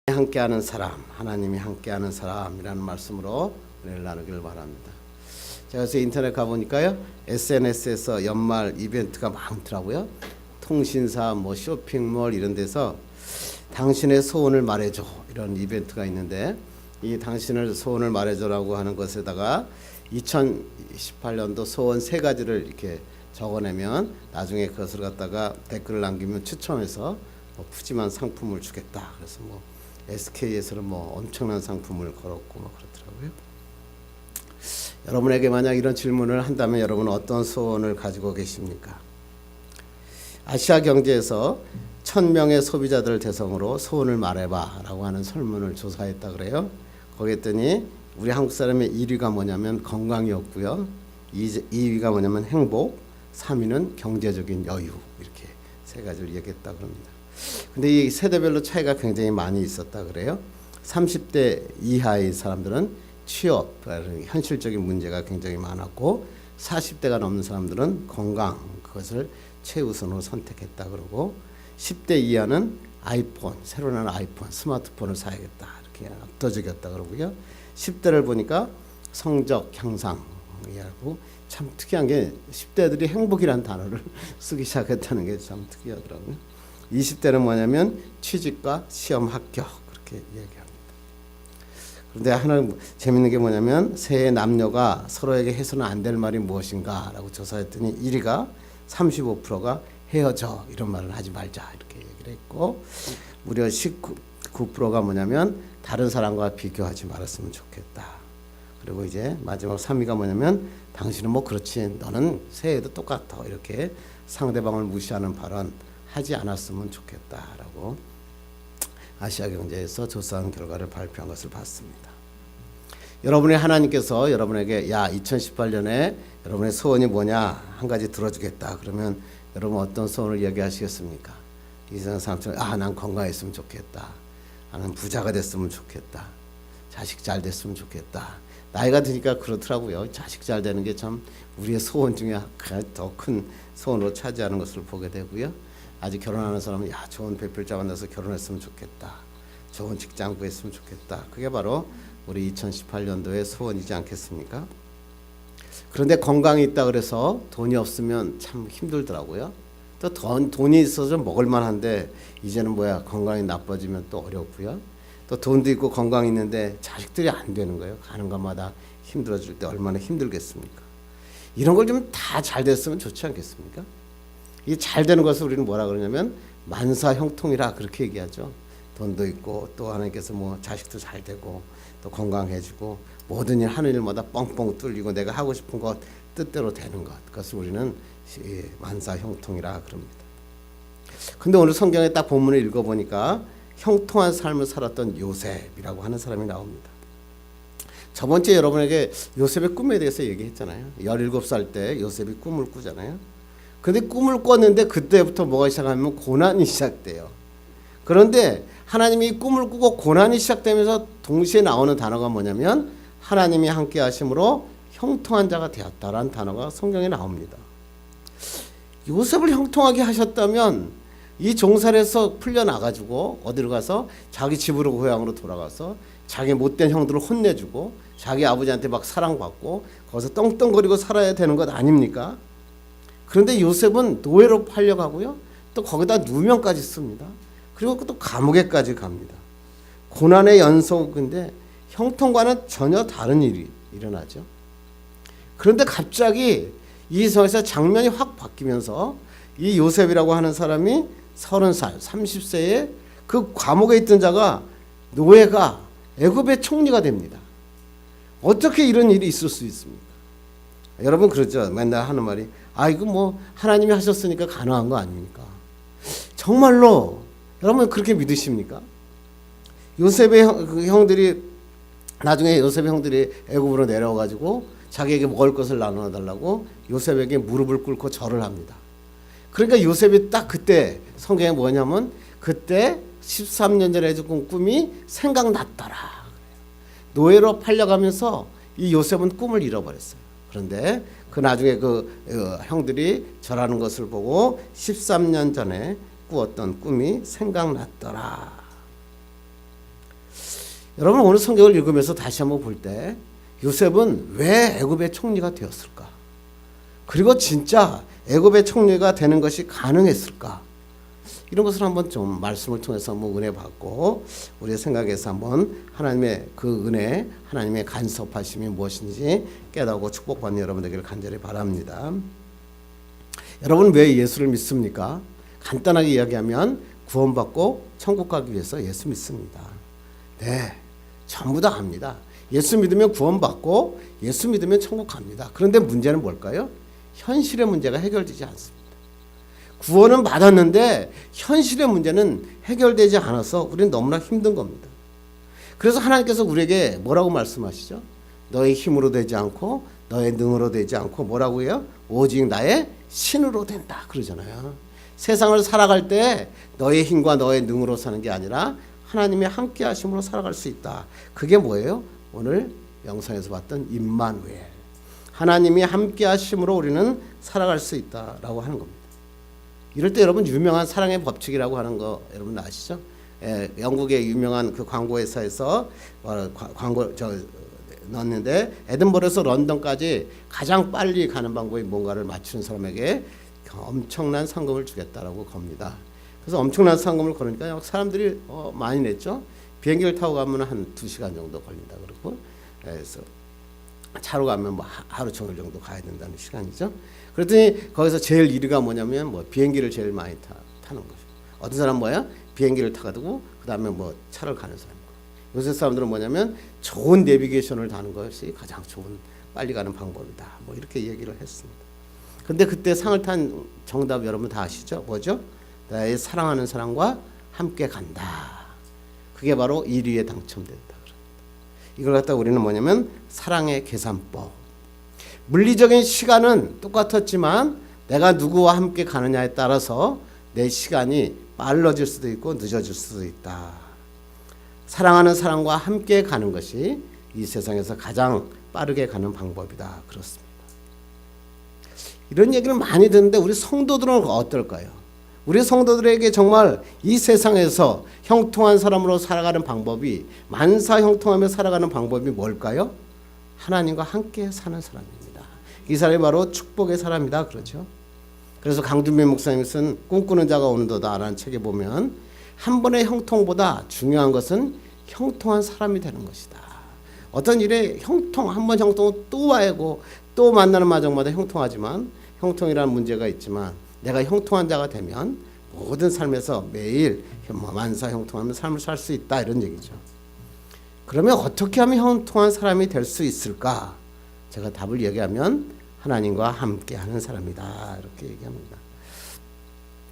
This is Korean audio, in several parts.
함께하는 사람, 하나님이 함께하는 사람이라는 말씀으로 은혜를 나누기를 바랍니다. 제가 그래서 인터넷 가보니까요, SNS에서 연말 이벤트가 많더라고요. 통신사, 쇼핑몰 이런 데서 당신의 소원을 말해줘 이런 이벤트가 있는데, 이 당신의 소원을 말해줘라고 하는 것에다가 2018년도 소원 3가지를 이렇게 적어내면 나중에 그것을 갖다가 댓글을 남기면 추첨해서 푸짐한 상품을 주겠다. 그래서 SK에서는 엄청난 상품을 걸었고 그렇더라고요. 여러분에게 만약 이런 질문을 한다면 여러분은 어떤 소원을 가지고 계십니까? 아시아 경제에서 1000명의 소비자들을 대상으로 소원을 말해봐 라고 하는 설문을 조사했다 그래요. 거기 했더니 우리 한국 사람의 1위가 뭐냐면 건강이었고요. 2위가 뭐냐면 행복, 3위는 경제적인 여유, 이렇게 3가지를 얘기했다 그럽니다. 근데 이 세대별로 차이가 굉장히 많이 있었다 그래요. 30대 이하의 사람들은 취업, 현실적인 문제가 굉장히 많았고, 40대가 넘는 사람들은 건강, 그것을 최우선으로 선택했다 그러고, 10대 이하는 아이폰, 새로 나온 아이폰, 스마트폰을 사야겠다, 이렇게 압도적이었다 그러고요. 10대를 보니까 성적 향상이라고, 참 특이한 게 10대들이 행복이라는 단어를 쓰기 시작했다는 게 참 특이하더라고요. 20대는 뭐냐면 취직과 시험 합격, 그렇게 얘기합니다. 그런데 하나 재밌는 게 뭐냐면 세 남녀가 서로에게 해서는 안 될 말이 무엇인가 라고 조사했더니 1위가 35%가 헤어져, 이런 말을 하지 말자, 이렇게 얘기를 했고, 무려 19%가 뭐냐면 다른 사람과 비교하지 말았으면 좋겠다. 그리고 이제 마지막 3위가 뭐냐면 당신은 그렇지, 너는 새해도 똑같아, 이렇게 상대방을 무시하는 발언 하지 않았으면 좋겠다라고 아시아경제에서 조사한 결과를 발표한 것을 봤습니다. 여러분의 하나님께서 여러분에게 2018년에 여러분의 소원이 뭐냐 한 가지 들어주겠다 그러면 여러분 어떤 소원을 얘기하시겠습니까? 이 세상 사람처럼 난 건강했으면 좋겠다, 나는 부자가 됐으면 좋겠다, 자식 잘 됐으면 좋겠다. 나이가 드니까 그렇더라고요. 자식 잘 되는 게 참 우리의 소원 중에 더 큰 소원으로 차지하는 것을 보게 되고요. 아직 결혼하는 사람은 좋은 배필자 만나서 결혼했으면 좋겠다, 좋은 직장 구했으면 좋겠다. 그게 바로 우리 2018년도의 소원이지 않겠습니까? 그런데 건강이 있다 그래서 돈이 없으면 참 힘들더라고요. 또 돈이 있어서 먹을 만한데 이제는 건강이 나빠지면 또 어렵고요. 또 돈도 있고 건강이 있는데 자식들이 안 되는 거예요. 가는 것마다 힘들어질 때 얼마나 힘들겠습니까? 이런 걸 좀 다 잘 됐으면 좋지 않겠습니까? 이 잘 되는 것을 우리는 뭐라 그러냐면 만사형통이라 그렇게 얘기하죠. 돈도 있고 또 하나님께서 자식도 잘 되고 또 건강해지고 모든 일 하는 일마다 뻥뻥 뚫리고 내가 하고 싶은 것 뜻대로 되는 것, 그것을 우리는 만사형통이라 그럽니다. 근데 오늘 성경에 딱 본문을 읽어보니까 형통한 삶을 살았던 요셉이라고 하는 사람이 나옵니다. 저번 주에 여러분에게 요셉의 꿈에 대해서 얘기했잖아요. 17살 때 요셉이 꿈을 꾸잖아요. 근데 꿈을 꿨는데 그때부터 뭐가 시작하면 고난이 시작돼요. 그런데 하나님이 꿈을 꾸고 고난이 시작되면서 동시에 나오는 단어가 뭐냐면 하나님이 함께 하심으로 형통한 자가 되었다라는 단어가 성경에 나옵니다. 요셉을 형통하게 하셨다면 이 종살에서 풀려나가지고 어디로 가서 자기 집으로 고향으로 돌아가서 자기 못된 형들을 혼내주고 자기 아버지한테 막 사랑받고 거기서 떵떵거리고 살아야 되는 것 아닙니까? 그런데 요셉은 노예로 팔려가고요. 또 거기다 누명까지 씁니다. 그리고 또 감옥에까지 갑니다. 고난의 연속인데 형통과는 전혀 다른 일이 일어나죠. 그런데 갑자기 이 성에서 장면이 확 바뀌면서 이 요셉이라고 하는 사람이 30살, 30세에 그 감옥에 있던 자가 노예가 애굽의 총리가 됩니다. 어떻게 이런 일이 있을 수 있습니까? 여러분 그러죠. 맨날 하는 말이 이거 하나님이 하셨으니까 가능한 거 아닙니까? 정말로 여러분 그렇게 믿으십니까? 요셉의 형들이 나중에 요셉의 형들이 애굽으로 내려와가지고 자기에게 먹을 것을 나눠달라고 요셉에게 무릎을 꿇고 절을 합니다. 그러니까 요셉이 딱 그때 성경에 뭐냐면 그때 13년 전에 해준 꿈이 생각났더라. 노예로 팔려가면서 이 요셉은 꿈을 잃어버렸어요. 그런데 그 나중에 형들이 절하는 것을 보고 13년 전에 꾸었던 꿈이 생각났더라. 여러분 오늘 성경을 읽으면서 다시 한번 볼 때 요셉은 왜 애굽의 총리가 되었을까? 그리고 진짜 애굽의 총리가 되는 것이 가능했을까? 이런 것을 한번 좀 말씀을 통해서 한번 은혜 받고 우리의 생각에서 한번 하나님의 그 은혜, 하나님의 간섭하심이 무엇인지 깨닫고 축복받는 여러분 되기를 간절히 바랍니다. 여러분 왜 예수를 믿습니까? 간단하게 이야기하면 구원받고 천국 가기 위해서 예수 믿습니다. 네, 전부 다 합니다. 예수 믿으면 구원받고 예수 믿으면 천국 갑니다. 그런데 문제는 뭘까요? 현실의 문제가 해결되지 않습니다. 구원은 받았는데 현실의 문제는 해결되지 않아서 우리는 너무나 힘든 겁니다. 그래서 하나님께서 우리에게 뭐라고 말씀하시죠? 너의 힘으로 되지 않고 너의 능으로 되지 않고 뭐라고 해요? 오직 나의 신으로 된다 그러잖아요. 세상을 살아갈 때 너의 힘과 너의 능으로 사는 게 아니라 하나님의 함께 하심으로 살아갈 수 있다. 그게 뭐예요? 오늘 영상에서 봤던 임마누엘. 하나님이 함께 하심으로 우리는 살아갈 수 있다라고 하는 겁니다. 이럴 때 여러분 유명한 사랑의 법칙이라고 하는 거 여러분 아시죠? 영국의 유명한 그 광고 회사에서 광고 넣었는데 에든버러에서 런던까지 가장 빨리 가는 방법이 뭔가를 맞추는 사람에게 엄청난 상금을 주겠다라고 겁니다. 그래서 엄청난 상금을 거니까 사람들이 많이 냈죠. 비행기를 타고 가면 한 2시간 정도 걸린다 그러고 그래서 차로 가면 뭐 하루 종일 정도 가야 된다는 시간이죠. 그랬더니 거기서 제일 1위가 뭐냐면 뭐 비행기를 제일 많이 타는 거죠. 어떤 사람 뭐야? 비행기를 타가지고 그 다음에 뭐 차를 가는 사람이고. 요새 사람들은 뭐냐면 좋은 내비게이션을 다는 것이 가장 좋은 빨리 가는 방법이다. 뭐 이렇게 얘기를 했습니다. 근데 그때 상을 탄 정답 여러분 다 아시죠? 뭐죠? 나의 사랑하는 사람과 함께 간다. 그게 바로 1위에 당첨됐다. 이걸 갖다 우리는 뭐냐면 사랑의 계산법. 물리적인 시간은 똑같았지만 내가 누구와 함께 가느냐에 따라서 내 시간이 빨라질 수도 있고 늦어질 수도 있다. 사랑하는 사람과 함께 가는 것이 이 세상에서 가장 빠르게 가는 방법이다. 그렇습니다. 이런 얘기를 많이 듣는데 우리 성도들은 어떨까요? 우리 성도들에게 정말 이 세상에서 형통한 사람으로 살아가는 방법이 만사 형통하며 살아가는 방법이 뭘까요? 하나님과 함께 사는 사람입니다. 이 사람이 바로 축복의 사람이다 그러죠. 그래서 강준배 목사님이 쓴 꿈꾸는 자가 오는도다라는 책에 보면 한 번의 형통보다 중요한 것은 형통한 사람이 되는 것이다. 어떤 일에 한 번 형통은 또 와야고 또 만나는 마정마다 형통하지만 형통이라는 문제가 있지만 내가 형통한 자가 되면 모든 삶에서 매일 만사 형통하며 삶을 살 수 있다 이런 얘기죠. 그러면 어떻게 하면 형통한 사람이 될 수 있을까? 제가 답을 얘기하면 하나님과 함께하는 사람이다 이렇게 얘기합니다.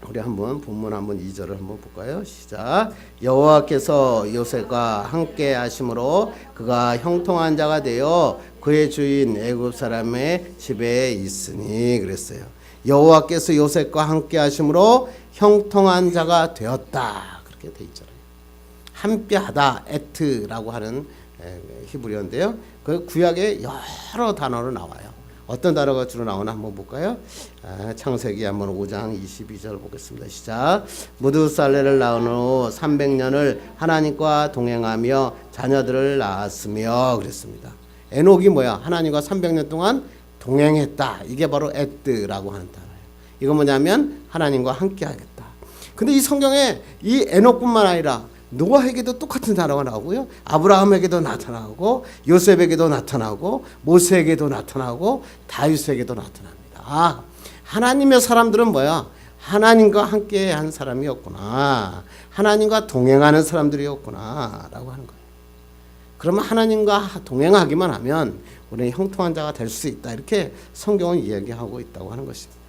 우리 한번 본문 한번 2절을 한번 볼까요? 시작. 여호와께서 요셉과 함께 하심으로 그가 형통한 자가 되어 그의 주인 애굽 사람의 집에 있으니 그랬어요. 여호와께서 요셉과 함께 하심으로 형통한 자가 되었다. 그렇게 돼 있잖아요. 함께하다 에트라고 하는 히브리어인데요. 그 구약에 여러 단어로 나와요. 어떤 단어가 주로 나오나 한번 볼까요? 창세기 한번 5장 22절 보겠습니다. 시작. 무두살레를 낳은 후 300년을 하나님과 동행하며 자녀들을 낳았으며 그랬습니다. 에녹이 뭐야? 하나님과 300년 동안 동행했다. 이게 바로 에트라고 하는 단어예요. 이건 뭐냐면 하나님과 함께 하겠다. 근데 이 성경에 이 에녹뿐만 아니라 노아에게도 똑같은 단어가 나오고요. 아브라함에게도 나타나고 요셉에게도 나타나고 모세에게도 나타나고 다윗에게도 나타납니다. 하나님의 사람들은 뭐야? 하나님과 함께 한 사람이었구나. 하나님과 동행하는 사람들이었구나 라고 하는 거예요. 그러면 하나님과 동행하기만 하면 우리는 형통한 자가 될 수 있다. 이렇게 성경은 이야기하고 있다고 하는 것입니다.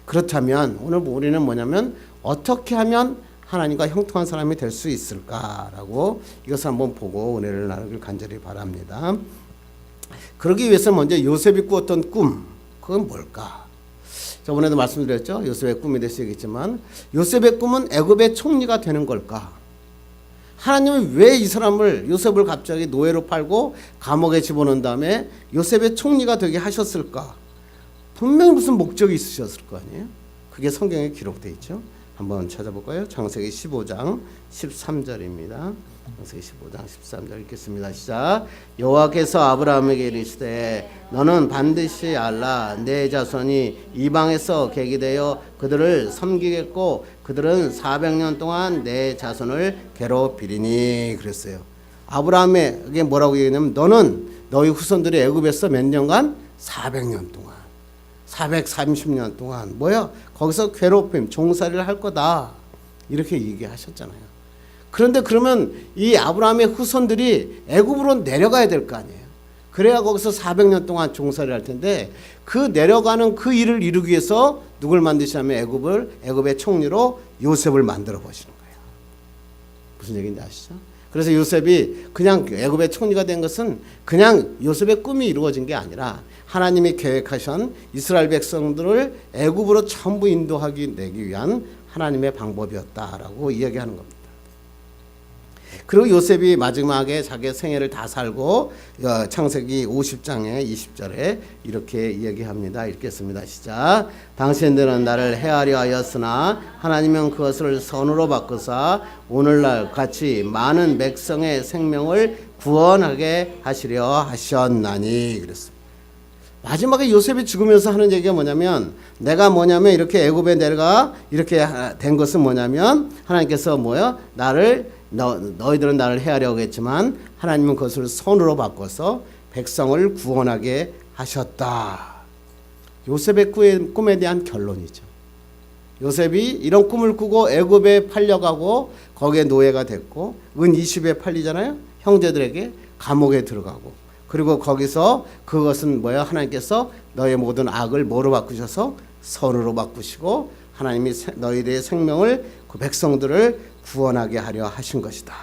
그렇다면 오늘 우리는 뭐냐면 어떻게 하면 하나님과 형통한 사람이 될 수 있을까라고 이것을 한번 보고 은혜를 나누길 간절히 바랍니다. 그러기 위해서 먼저 요셉이 꾸었던 꿈, 그건 뭘까? 저번에도 말씀드렸죠. 요셉의 꿈이 될 수 있겠지만 요셉의 꿈은 애굽의 총리가 되는 걸까? 하나님은 왜 이 사람을 요셉을 갑자기 노예로 팔고 감옥에 집어넣은 다음에 요셉의 총리가 되게 하셨을까? 분명히 무슨 목적이 있으셨을 거 아니에요? 그게 성경에 기록되어 있죠. 한번 찾아볼까요? 창세기 15장 13절입니다. 창세기 15장 13절 읽겠습니다. 시작. 여호와께서 아브라함에게 이르시되 너는 반드시 알라 내 자손이 이방에서 객이 되어 그들을 섬기겠고 그들은 400년 동안 내 자손을 괴롭히리니 그랬어요. 아브라함에게 뭐라고 얘기했냐면 너는 너희 후손들이 애굽에서 몇 년간 400년 동안 430년 동안 뭐야? 거기서 괴롭힘, 종살이를 할 거다. 이렇게 얘기하셨잖아요. 그런데 그러면 이 아브라함의 후손들이 애굽으로 내려가야 될 거 아니에요. 그래야 거기서 400년 동안 종살이를 할 텐데 그 내려가는 그 일을 이루기 위해서 누굴 만드시냐면 애굽의 총리로 요셉을 만들어 보시는 거예요. 무슨 얘기인지 아시죠? 그래서 요셉이 그냥 애굽의 총리가 된 것은 그냥 요셉의 꿈이 이루어진 게 아니라 하나님이 계획하신 이스라엘 백성들을 애굽으로 전부 인도하기 내기 위한 하나님의 방법이었다라고 이야기하는 겁니다. 그리고 요셉이 마지막에 자기의 생애를 다 살고 창세기 50장의 20절에 이렇게 이야기합니다. 읽겠습니다. 시작. 당신들은 나를 해하려 하였으나 하나님은 그것을 선으로 바꾸사 오늘날 같이 많은 백성의 생명을 구원하게 하시려 하셨나니 그랬습니다. 마지막에 요셉이 죽으면서 하는 얘기가 뭐냐면 내가 뭐냐면 이렇게 애굽에 내려가 이렇게 된 것은 뭐냐면 하나님께서 너희들은 나를 해하려고 했지만 하나님은 그것을 선으로 바꿔서 백성을 구원하게 하셨다. 요셉의 꿈에 대한 결론이죠. 요셉이 이런 꿈을 꾸고 애굽에 팔려가고 거기에 노예가 됐고 은 20에 팔리잖아요. 형제들에게 감옥에 들어가고 그리고 거기서 그것은 뭐야? 하나님께서 너의 모든 악을 뭐로 바꾸셔서 선으로 바꾸시고 하나님이 너희들의 생명을 그 백성들을 구원하게 하려 하신 것이다.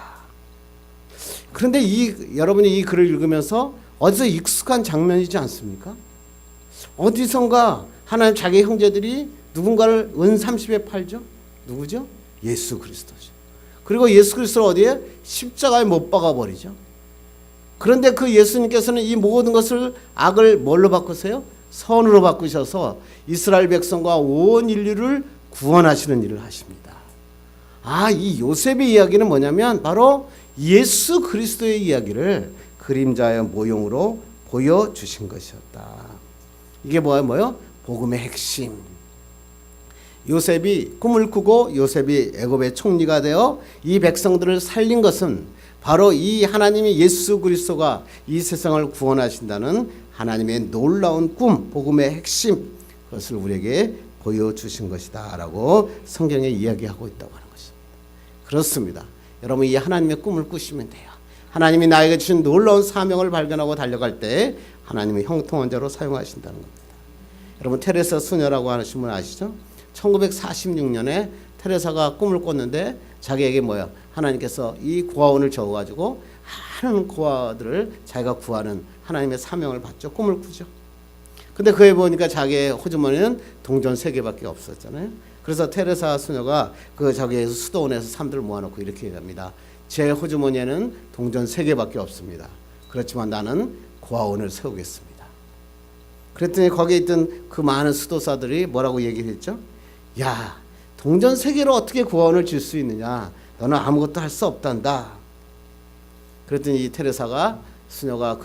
그런데 여러분이 이 글을 읽으면서 어디서 익숙한 장면이지 않습니까? 어디선가 하나님 자기 형제들이 누군가를 은 30에 팔죠. 누구죠? 예수 그리스도죠. 그리고 예수 그리스도를 어디에? 십자가에 못 박아버리죠. 그런데 그 예수님께서는 이 모든 것을 악을 뭘로 바꾸세요? 선으로 바꾸셔서 이스라엘 백성과 온 인류를 구원하시는 일을 하십니다. 이 요셉의 이야기는 뭐냐면 바로 예수 그리스도의 이야기를 그림자의 모형으로 보여주신 것이었다. 이게 뭐예요? 복음의 핵심. 요셉이 꿈을 꾸고 요셉이 애굽의 총리가 되어 이 백성들을 살린 것은 바로 이 하나님의 예수 그리스도가 이 세상을 구원하신다는 하나님의 놀라운 꿈, 복음의 핵심, 그것을 우리에게 보여주신 것이다 라고 성경에 이야기하고 있다고 하는 것입니다. 그렇습니다. 여러분 이 하나님의 꿈을 꾸시면 돼요. 하나님이 나에게 주신 놀라운 사명을 발견하고 달려갈 때 하나님의 형통한 자로 사용하신다는 겁니다. 여러분 테레사 수녀라고 하시는 분 아시죠? 1946년에 테레사가 꿈을 꿨는데 자기에게 뭐야? 하나님께서 이 고아원을 적어가지고 많은 고아들을 자기가 구하는 하나님의 사명을 받죠. 꿈을 꾸죠. 근데 그에 보니까 자기의 호주머니는 동전 3개밖에 없었잖아요. 그래서 테레사 수녀가 자기 수도원에서 사람들을 모아놓고 이렇게 얘기합니다. 제 호주머니에는 동전 3개밖에 없습니다. 그렇지만 나는 고아원을 세우겠습니다. 그랬더니 거기에 있던 그 많은 수도사들이 뭐라고 얘기를 했죠? 야, 동전 3개로 어떻게 고아원을 질 수 있느냐? 너는 아무것도 할 수 없단다. 그랬더니 이 테레사가 수녀가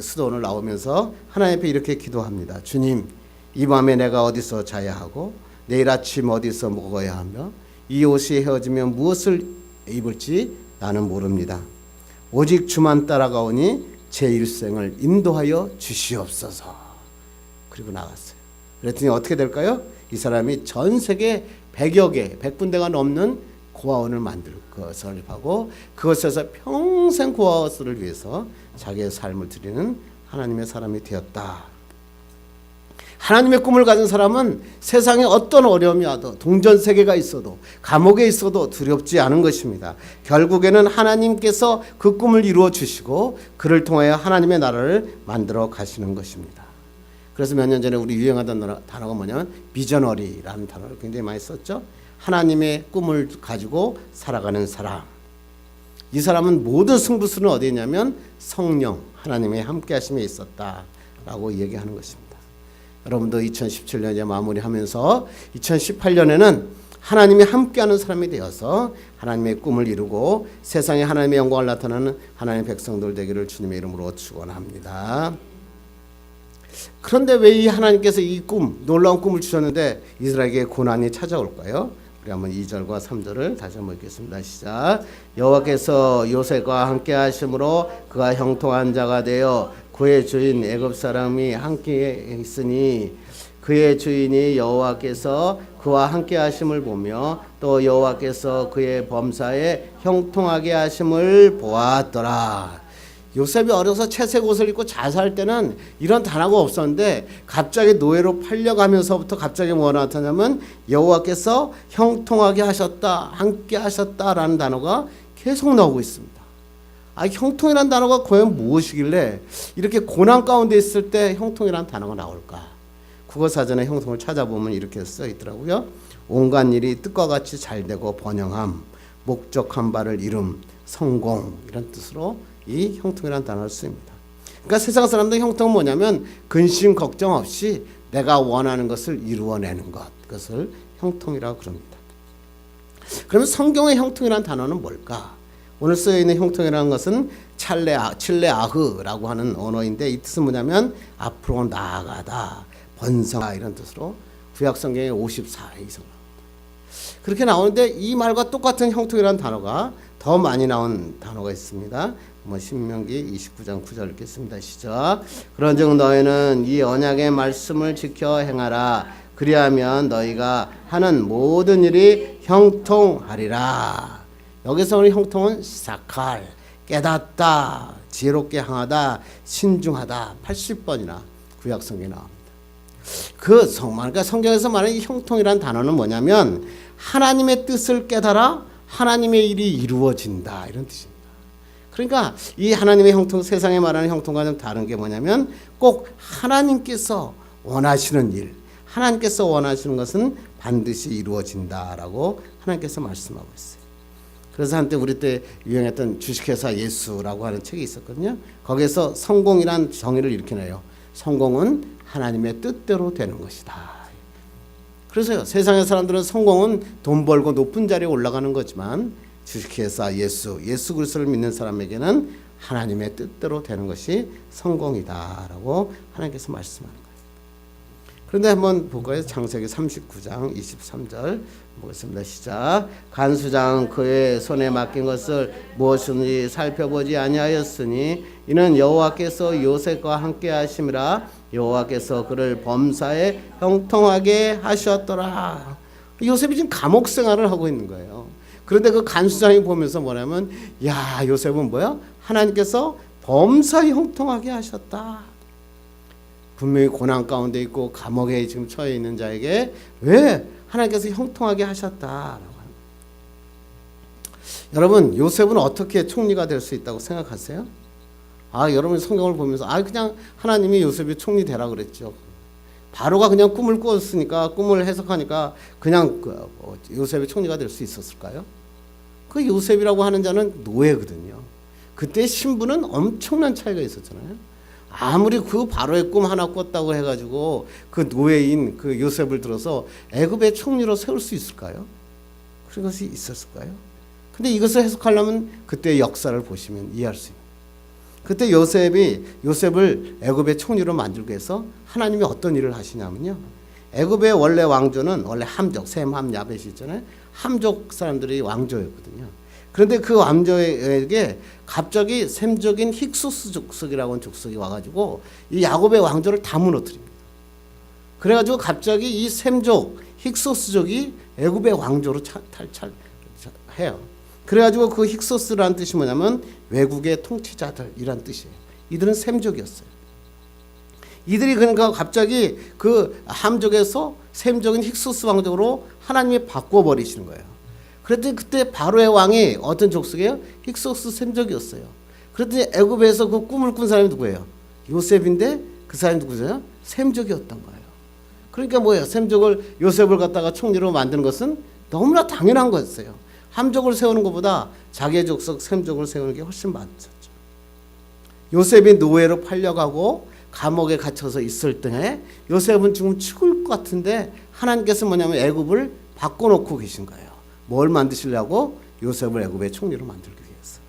수도원을 나오면서 하나님 앞에 이렇게 기도합니다. 주님, 이 밤에 내가 어디서 자야 하고 내일 아침 어디서 먹어야 하며 이 옷이 헤어지면 무엇을 입을지 나는 모릅니다. 오직 주만 따라가오니 제 일생을 인도하여 주시옵소서. 그리고 나갔어요. 그랬더니 어떻게 될까요? 이 사람이 전 세계 100여 개, 100군데가 넘는 고아원을 만들 것을 하고 그것에서 평생 고아원을 위해서 자기의 삶을 드리는 하나님의 사람이 되었다. 하나님의 꿈을 가진 사람은 세상에 어떤 어려움이 와도 동전 3개가 있어도 감옥에 있어도 두렵지 않은 것입니다. 결국에는 하나님께서 그 꿈을 이루어 주시고 그를 통하여 하나님의 나라를 만들어 가시는 것입니다. 그래서 몇 년 전에 우리 유행하던 단어가 뭐냐면 비저너리라는 단어를 굉장히 많이 썼죠. 하나님의 꿈을 가지고 살아가는 사람. 이 사람은 모든 승부수는 어디에 있냐면 성령, 하나님의 함께 하심에 있었다라고 얘기하는 것입니다. 여러분도 2017년에 마무리하면서 2018년에는 하나님이 함께하는 사람이 되어서 하나님의 꿈을 이루고 세상에 하나님의 영광을 나타내는 하나님의 백성들 되기를 주님의 이름으로 축원합니다. 그런데 왜 이 하나님께서 이 꿈, 놀라운 꿈을 주셨는데 이스라엘에게 고난이 찾아올까요? 우리 한번 2절과 3절을 다시 한번 읽겠습니다. 시작. 여호와께서 요셉과 함께 하심으로 그가 형통한 자가 되어 그의 주인 애굽 사람이 함께 있으니 그의 주인이 여호와께서 그와 함께 하심을 보며 또 여호와께서 그의 범사에 형통하게 하심을 보았더라. 요셉이 어려서 채색 옷을 입고 잘 살 때는 이런 단어가 없었는데 갑자기 노예로 팔려가면서부터 갑자기 뭐가 나타나면 여호와께서 형통하게 하셨다, 함께 하셨다라는 단어가 계속 나오고 있습니다. 형통이라는 단어가 과연 무엇이길래 이렇게 고난 가운데 있을 때 형통이라는 단어가 나올까? 국어사전에 형통을 찾아보면 이렇게 써 있더라고요. 온갖 일이 뜻과 같이 잘 되고 번영함, 목적한 바를 이룸, 성공 이런 뜻으로 이 형통이라는 단어를 씁니다. 그러니까 세상 사람들 형통은 뭐냐면 근심 걱정 없이 내가 원하는 것을 이루어내는 것, 그것을 형통이라고 그럽니다. 그러면 성경의 형통이라는 단어는 뭘까? 오늘 쓰여 있는 형통이라는 것은 칠레아흐라고 하는 언어인데 이 뜻은 뭐냐면 앞으로 나아가다, 번성하다 이런 뜻으로 구약 성경에 54회 이상 나옵니다. 그렇게 나오는데 이 말과 똑같은 형통이라는 단어가 더 많이 나온 단어가 있습니다. 신명기 29장 9절 읽겠습니다. 시작. 그런즉 너희는 이 언약의 말씀을 지켜 행하라. 그리하면 너희가 하는 모든 일이 형통하리라. 여기서 우리 형통은 사칼, 깨닫다, 지혜롭게 행하다, 신중하다 80번이나 구약 성경에 나옵니다. 그러니까 성경에서 말하는 이 형통이라는 단어는 뭐냐면 하나님의 뜻을 깨달아 하나님의 일이 이루어진다 이런 뜻입니다. 그러니까 이 하나님의 형통, 세상에 말하는 형통과 좀 다른 게 뭐냐면 꼭 하나님께서 원하시는 일, 하나님께서 원하시는 것은 반드시 이루어진다라고 하나님께서 말씀하고 있어요. 그래서 한때 우리 때 유행했던 주식회사 예수라고 하는 책이 있었거든요. 거기에서 성공이란 정의를 이렇게 내요. 성공은 하나님의 뜻대로 되는 것이다. 그래서요, 세상의 사람들은 성공은 돈 벌고 높은 자리에 올라가는 거지만 주식회사 예수 그리스도를 믿는 사람에게는 하나님의 뜻대로 되는 것이 성공이다라고 하나님께서 말씀하는 거예요. 그런데 한번 볼까요? 창세기 39장 23절 보겠습니다. 시작. 간수장 그의 손에 맡긴 것을 무엇인지 살펴보지 아니하였으니 이는 여호와께서 요셉과 함께 하심이라. 여호와께서 그를 범사에 형통하게 하셨더라. 요셉이 지금 감옥 생활을 하고 있는 거예요. 그런데 그 간수장이 보면서 뭐냐면 야, 요셉은 뭐야? 하나님께서 범사에 형통하게 하셨다. 분명히 고난 가운데 있고 감옥에 지금 처해 있는 자에게 왜 하나님께서 형통하게 하셨다라고 합니다. 여러분, 요셉은 어떻게 총리가 될 수 있다고 생각하세요? 여러분 성경을 보면서 그냥 하나님이 요셉이 총리 되라 그랬죠. 바로가 그냥 꿈을 꾸었으니까 꿈을 해석하니까 그냥 요셉이 총리가 될 수 있었을까요? 그 요셉이라고 하는 자는 노예거든요. 그때 신분은 엄청난 차이가 있었잖아요. 아무리 그 바로의 꿈 하나 꿨다고 해가지고 그 노예인 그 요셉을 들어서 애굽의 총리로 세울 수 있을까요? 그런 것이 있었을까요? 근데 이것을 해석하려면 그때의 역사를 보시면 이해할 수 있습니다. 그때 요셉을 애굽의 총리로 만들기 위해서 하나님이 어떤 일을 하시냐면요. 애굽의 원래 왕조는 원래 함족, 셈, 함, 야벳이 있잖아요. 함족 사람들이 왕조였거든요. 그런데 그 왕조에게 갑자기 셈족인 힉소스 족속이라고 하는 족속이 와가지고 이 야곱의 왕조를 다 무너뜨립니다. 그래가지고 갑자기 이 셈족, 힉소스족이 애굽의 왕조로 탈출해요. 그래가지고 그 힉소스라는 뜻이 뭐냐면 외국의 통치자들이란 뜻이에요. 이들은 셈족이었어요. 이들이 그러니까 갑자기 그 함족에서 셈족인 힉소스 왕족으로 하나님이 바꿔버리시는 거예요. 그랬더니 그때 바로의 왕이 어떤 족속이에요? 힉소스 셈족이었어요. 그랬더니 애굽에서 그 꿈을 꾼 사람이 누구예요? 요셉인데 그 사람이 누구세요? 셈족이었던 거예요. 그러니까 뭐예요? 셈족을 요셉을 갖다가 총리로 만드는 것은 너무나 당연한 거였어요. 함족을 세우는 것보다 자기의 족속 셈족을 세우는 게 훨씬 맞았죠. 요셉이 노예로 팔려가고 감옥에 갇혀서 있을 때 요셉은 지금 죽을 것 같은데 하나님께서 뭐냐면 애굽을 바꿔놓고 계신 거예요. 뭘 만드시려고? 요셉을 애굽의 총리로 만들기 위해서.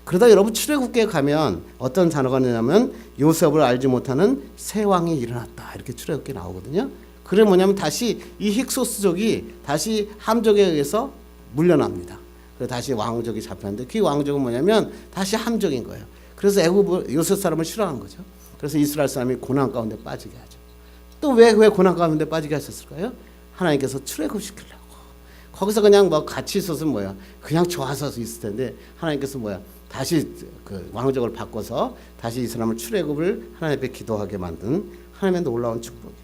그러다 여러분 출애굽기에 가면 어떤 단어가 나냐면 요셉을 알지 못하는 새 왕이 일어났다 이렇게 출애굽기에 나오거든요. 그게 뭐냐면 다시 이 힉소스족이 다시 함족에 의해서 물려납니다. 그래서 다시 왕족이 잡혔는데 그 왕족은 뭐냐면 다시 함족인 거예요. 그래서 애굽 요셉 사람을 싫어하는 거죠. 그래서 이스라엘 사람이 고난 가운데 빠지게 하죠. 또 왜 고난 가운데 빠지게 하셨을까요? 하나님께서 출애굽시키려고. 거기서 그냥 뭐 같이 있어서 뭐야 그냥 좋아서 있을 텐데 하나님께서 뭐야 다시 그 왕족을 바꿔서 다시 이 사람을 출애굽을 하나님 앞에 기도하게 만든 하나님의 놀라운 축복이었죠.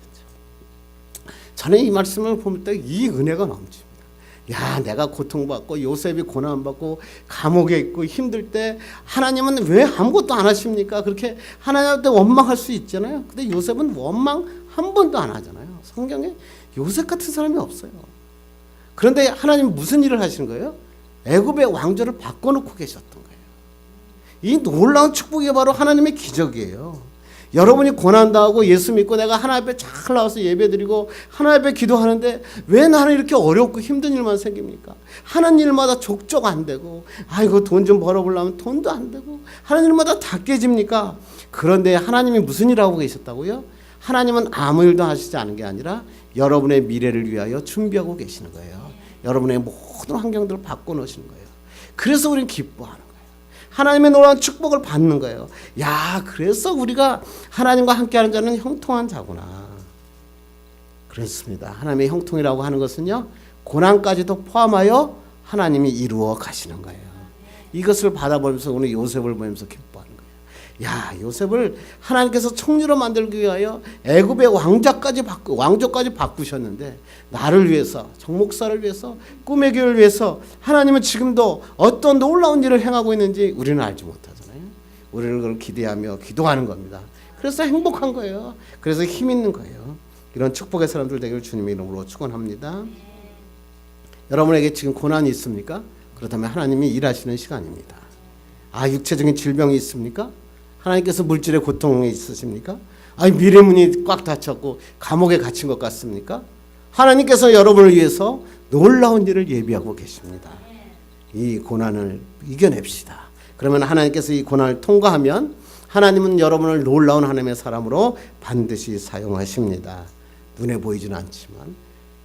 저는 이 말씀을 보면 또 이 은혜가 넘칩니다. 야, 내가 고통받고 요셉이 고난받고 감옥에 있고 힘들 때 하나님은 왜 아무것도 안 하십니까? 그렇게 하나님한테 원망할 수 있잖아요. 근데 요셉은 원망 한 번도 안 하잖아요. 성경에 요셉 같은 사람이 없어요. 그런데 하나님 무슨 일을 하시는 거예요? 애굽의 왕조를 바꿔놓고 계셨던 거예요. 이 놀라운 축복이 바로 하나님의 기적이에요. 여러분이 고난당하고 예수 믿고 내가 하나님 앞에 잘 나와서 예배드리고 하나님 앞에 기도하는데 왜 나는 이렇게 어렵고 힘든 일만 생깁니까? 하는 일마다 족족 안 되고 아이고 돈 좀 벌어보려면 돈도 안 되고 하는 일마다 다 깨집니까? 그런데 하나님이 무슨 일을 하고 계셨다고요? 하나님은 아무 일도 하시지 않은 게 아니라 여러분의 미래를 위하여 준비하고 계시는 거예요. 여러분의 모든 환경들을 바꿔놓으시는 거예요. 그래서 우리는 기뻐하는 거예요. 하나님의 놀라운 축복을 받는 거예요. 야, 그래서 우리가 하나님과 함께하는 자는 형통한 자구나. 그렇습니다. 하나님의 형통이라고 하는 것은요, 고난까지도 포함하여 하나님이 이루어 가시는 거예요. 이것을 받아보면서 오늘 요셉을 보면서 기뻐하는 거예요. 야, 요셉을 하나님께서 총리로 만들기 위하여 애굽의 왕족까지 바꾸셨는데 나를 위해서, 정목사를 위해서, 꿈의 교회를 위해서 하나님은 지금도 어떤 놀라운 일을 행하고 있는지 우리는 알지 못하잖아요. 우리는 그걸 기대하며 기도하는 겁니다. 그래서 행복한 거예요. 그래서 힘 있는 거예요. 이런 축복의 사람들 되기를 주님의 이름으로 축원합니다. 여러분에게 지금 고난이 있습니까? 그렇다면 하나님이 일하시는 시간입니다. 아, 육체적인 질병이 있습니까? 하나님께서 물질의 고통이 있으십니까? 아니, 미래문이 꽉 닫혔고 감옥에 갇힌 것 같습니까? 하나님께서 여러분을 위해서 놀라운 일을 예비하고 계십니다. 이 고난을 이겨냅시다. 그러면 하나님께서 이 고난을 통과하면 하나님은 여러분을 놀라운 하나님의 사람으로 반드시 사용하십니다. 눈에 보이지는 않지만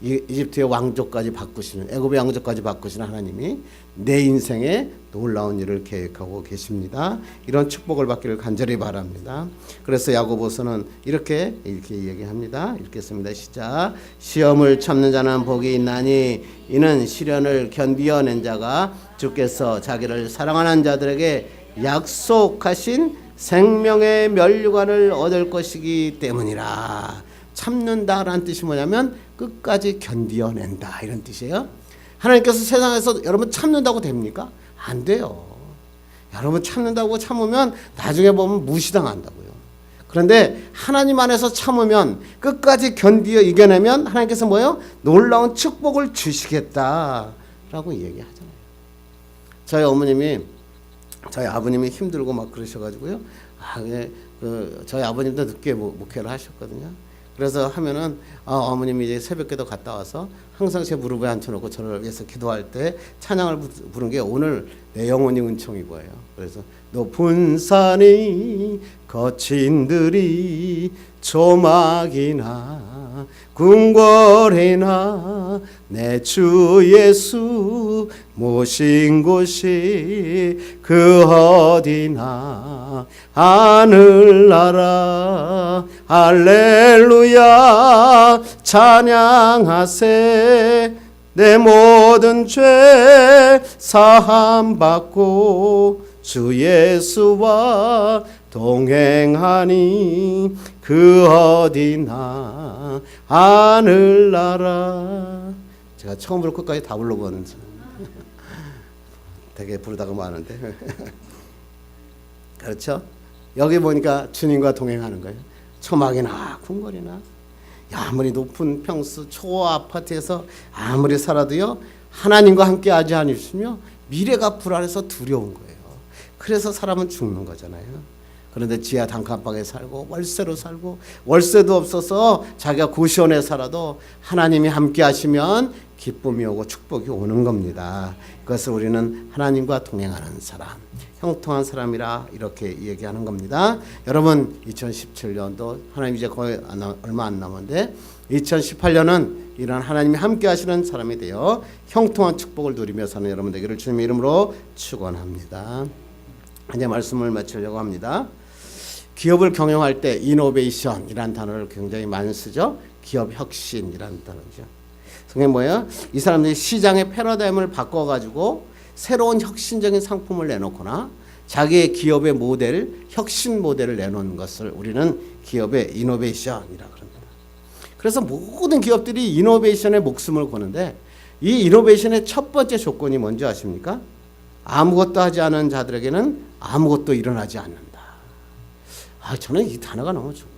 이집트의 왕족까지 바꾸시는, 애굽의 왕족까지 바꾸시는 하나님이 내 인생에 놀라운 일을 계획하고 계십니다. 이런 축복을 받기를 간절히 바랍니다. 그래서 야고보서는 이렇게 얘기합니다. 읽겠습니다. 시작. 시험을 참는 자는 복이 있나니 이는 시련을 견디어낸 자가 주께서 자기를 사랑하는 자들에게 약속하신 생명의 면류관을 얻을 것이기 때문이라. 참는다라는 뜻이 뭐냐면 끝까지 견디어낸다 이런 뜻이에요. 하나님께서 세상에서 여러분 참는다고 됩니까? 안 돼요. 여러분 참는다고 참으면 나중에 보면 무시당한다고요. 그런데 하나님 안에서 참으면 끝까지 견디어 이겨내면 하나님께서 뭐예요? 놀라운 축복을 주시겠다라고 얘기하잖아요. 저희 아버님이 힘들고 막 그러셔가지고요. 저희 아버님도 늦게 목회를 하셨거든요. 그래서 하면은 어머님이 이제 새벽기도 갔다 와서 항상 제 무릎에 앉혀놓고 저를 위해서 기도할 때 찬양을 부른 게 오늘 내 영혼이 은총이 보여요. 그래서 높은 산이 거친 들이 조막이나 궁궐이나 내 주 예수 모신 곳이 그 어디나 하늘나라 할렐루야 찬양하세 내 모든 죄 사함 받고 주 예수와 동행하니 그 어디나 하늘나라. 제가 처음부터 끝까지 다 불러본 되게 부르다가 많은데 그렇죠? 여기 보니까 주님과 동행하는 거예요. 초막이나 궁궐이나 아무리 높은 평수 초호 아파트에서 아무리 살아도요 하나님과 함께 하지 않으시며 미래가 불안해서 두려운 거예요. 그래서 사람은 죽는 거잖아요. 그런데 지하 단칸방에 살고 월세로 살고 월세도 없어서 자기가 고시원에 살아도 하나님이 함께 하시면 기쁨이 오고 축복이 오는 겁니다. 그것을 우리는 하나님과 동행하는 사람, 형통한 사람이라 이렇게 얘기하는 겁니다. 여러분 2017년도 하나님 이제 거의 얼마 안 남았는데 2018년은 이런 하나님이 함께 하시는 사람이 되어 형통한 축복을 누리며 사는 여러분 되기를 주님의 이름으로 축원합니다. 이제 말씀을 마치려고 합니다. 기업을 경영할 때 이노베이션이라는 단어를 굉장히 많이 쓰죠. 기업 혁신이라는 단어죠. 그게 뭐예요? 이 사람들이 시장의 패러다임을 바꿔가지고 새로운 혁신적인 상품을 내놓거나 자기의 기업의 모델, 혁신 모델을 내놓는 것을 우리는 기업의 이노베이션이라고 합니다. 그래서 모든 기업들이 이노베이션에 목숨을 거는데 이 이노베이션의 첫 번째 조건이 뭔지 아십니까? 아무것도 하지 않은 자들에게는 아무것도 일어나지 않는다. 저는 이 단어가 너무 좋아요.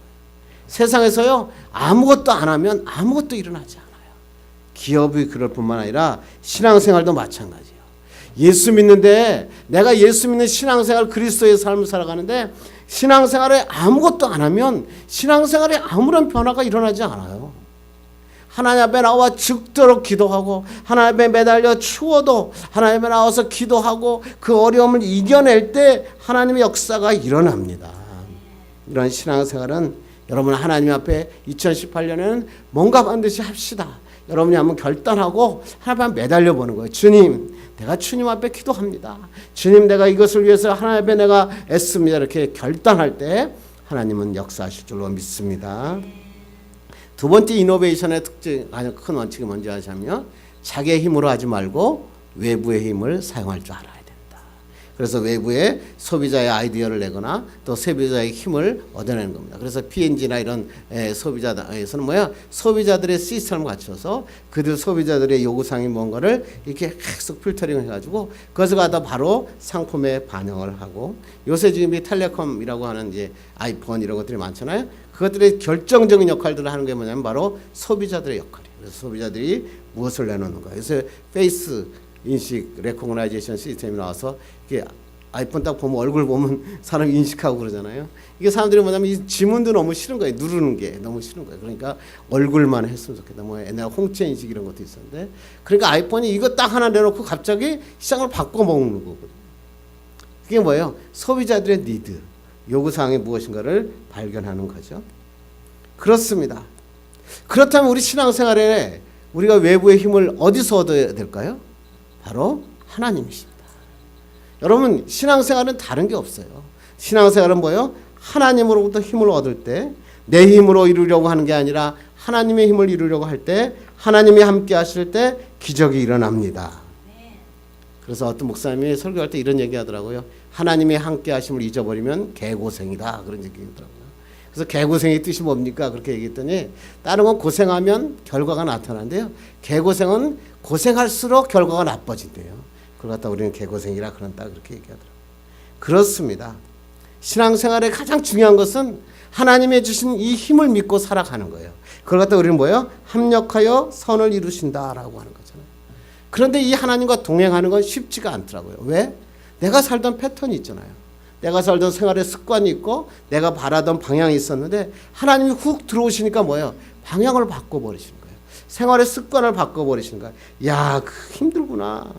세상에서요 아무것도 안 하면 아무것도 일어나지 않아요. 기업이 그럴 뿐만 아니라 신앙생활도 마찬가지예요. 예수 믿는데 내가 예수 믿는 신앙생활 그리스도의 삶을 살아가는데 신앙생활에 아무것도 안 하면 신앙생활에 아무런 변화가 일어나지 않아요. 하나님 앞에 나와 죽도록 기도하고 하나님 앞에 매달려 추워도 하나님 앞에 나와서 기도하고 그 어려움을 이겨낼 때 하나님의 역사가 일어납니다. 이런 신앙생활은 여러분 하나님 앞에 2018년에는 뭔가 반드시 합시다. 여러분이 한번 결단하고 하나님 앞에 매달려 보는 거예요. 주님, 내가 주님 앞에 기도합니다. 주님, 내가 이것을 위해서 하나님 앞에 내가 애씁니다. 이렇게 결단할 때 하나님은 역사하실 줄로 믿습니다. 두 번째 이노베이션의 특징, 가장 큰 원칙이 뭔지 아시면 자기의 힘으로 하지 말고 외부의 힘을 사용할 줄 알아야 된다. 그래서 외부의 소비자의 아이디어를 내거나 또 소비자의 힘을 얻어내는 겁니다. 그래서 P&G나 이런 소비자에서는 뭐야? 소비자들의 시스템을 갖춰서 그들 소비자들의 요구사항이 뭔가를 이렇게 계속 필터링을 해가지고 그것을 갖다 바로 상품에 반영을 하고 요새 지금 이 텔레콤이라고 하는 이제 아이폰 이런 것들이 많잖아요. 그것들의 결정적인 역할들을 하는 게 뭐냐면 바로 소비자들의 역할이에요. 그래서 소비자들이 무엇을 내놓는 거예요. 그래서 페이스 인식 레코그나이제이션 시스템이 나와서 이게 아이폰 딱 보면 얼굴 보면 사람 인식하고 그러잖아요. 이게 사람들이 뭐냐면 이 지문도 너무 싫은 거예요. 누르는 게 너무 싫은 거예요. 그러니까 얼굴만 했으면 좋겠다. 뭐 옛날 홍채 인식 이런 것도 있었는데 그러니까 아이폰이 이거 딱 하나 내놓고 갑자기 시장을 바꿔 먹는 거거든요. 그게 뭐예요? 소비자들의 니드, 요구사항이 무엇인가를 발견하는 거죠. 그렇습니다. 그렇다면 우리 신앙생활에 우리가 외부의 힘을 어디서 얻어야 될까요? 바로 하나님이십니다. 여러분 신앙생활은 다른 게 없어요. 신앙생활은 뭐예요? 하나님으로부터 힘을 얻을 때 내 힘으로 이루려고 하는 게 아니라 하나님의 힘을 이루려고 할 때 하나님이 함께 하실 때 기적이 일어납니다. 그래서 어떤 목사님이 설교할 때 이런 얘기 하더라고요. 하나님의 함께 하심을 잊어버리면 개고생이다. 그런 얘기 하더라고요. 그래서 개고생의 뜻이 뭡니까? 그렇게 얘기했더니 다른 건 고생하면 결과가 나타나는데요. 개고생은 고생할수록 결과가 나빠진대요. 그걸 갖다 우리는 개고생이라 그런다 그렇게 얘기하더라고요. 그렇습니다. 신앙생활의 가장 중요한 것은 하나님이 주신 이 힘을 믿고 살아가는 거예요. 그걸 갖다 우리는 뭐예요? 합력하여 선을 이루신다라고 하는 거잖아요. 그런데 이 하나님과 동행하는 건 쉽지가 않더라고요. 왜? 내가 살던 패턴이 있잖아요. 내가 살던 생활의 습관이 있고 내가 바라던 방향이 있었는데 하나님이 훅 들어오시니까 뭐예요? 방향을 바꿔버리시는 거예요. 생활의 습관을 바꿔버리시는 거예요. 야, 힘들구나.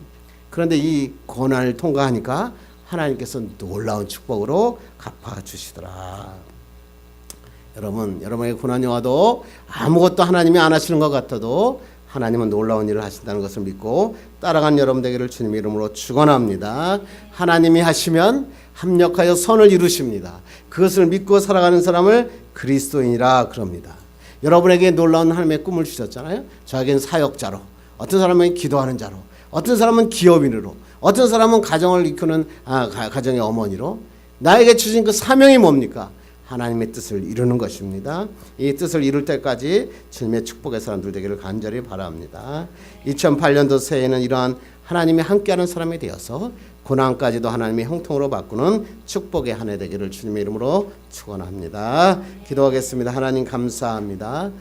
그런데 이 고난을 통과하니까 하나님께서 놀라운 축복으로 갚아주시더라. 여러분, 여러분의 고난이 와도 아무것도 하나님이 안 하시는 것 같아도 하나님은 놀라운 일을 하신다는 것을 믿고 따라간 여러분 되기를 주님 이름으로 축원합니다. 하나님이 하시면 합력하여 선을 이루십니다. 그것을 믿고 살아가는 사람을 그리스도인이라 그럽니다. 여러분에게 놀라운 하나님의 꿈을 주셨잖아요. 저에겐 사역자로, 어떤 사람은 기도하는 자로, 어떤 사람은 기업인으로, 어떤 사람은 가정을 이끄는 가정의 어머니로 나에게 주신 그 사명이 뭡니까? 하나님의 뜻을 이루는 것입니다. 이 뜻을 이룰 때까지 주님의 축복의 사람들 되기를 간절히 바랍니다. 2008년도 새해에는 이러한 하나님이 함께하는 사람이 되어서 고난까지도 하나님의 형통으로 바꾸는 축복의 한 해 되기를 주님의 이름으로 축원합니다. 기도하겠습니다. 하나님 감사합니다.